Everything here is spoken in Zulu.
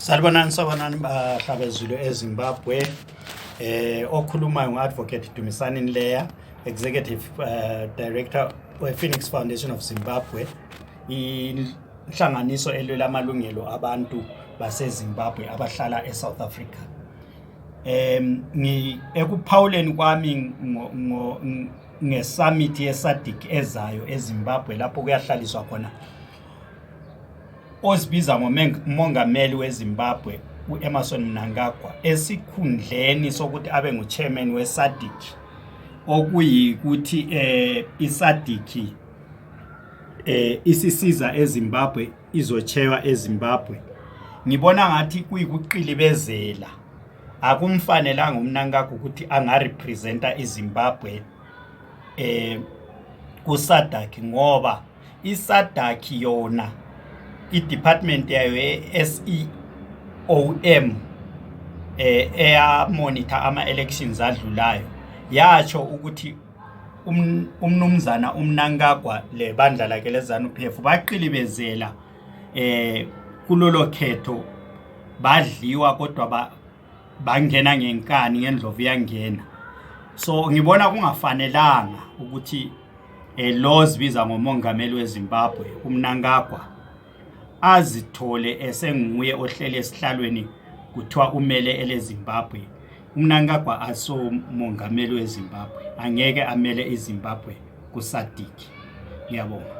Sanibonani bahlabezulu eZimbabwe. Okhulumayo ngu-Advocate Dumisani Nleya, Executive Director we-Phoenix Foundation of Zimbabwe, inhlanganiso elwela amalungelo abantu baseZimbabwe abahlala eSouth Africa. Ekuphawuleni kwami ngesummit yeSADC ezayo eZimbabwe lapho kuyahlaliswa khona ozibiza ngomongameli weZimbabwe uEmmerson Mnangagwa esikhundleni sokuthi abe nguchairman weSADC, okuyikuthi iSADC isisiza eZimbabwe izochewa eZimbabwe. Ngibona ngathi kuyikuqilibezela, akumfanelanga uMnangagwa ukuthi angarepresenta iZimbabwe kuSADC ngoba iSADC yona i-department yayo ye-SEOM monitor ama-elections adlulayo yatsho ukuthi umnumzana uMnangagwa le bandla lakhe leZANU-PF baqilibezela kulolo khetho, badliwa kodwa bangena ngenkani ngendlovu yangena. So ngibona kungafanelanga ukuthi lo zibiza ngomongameli weZimbabwe uMnangagwa azithole esenguye ohleli esihlalweni kuthiwa umele eleZimbabwe. uMnangagwa asomongameli weZimbabwe, angeke amele iZimbabwe kuSADC. Ngiyabonga.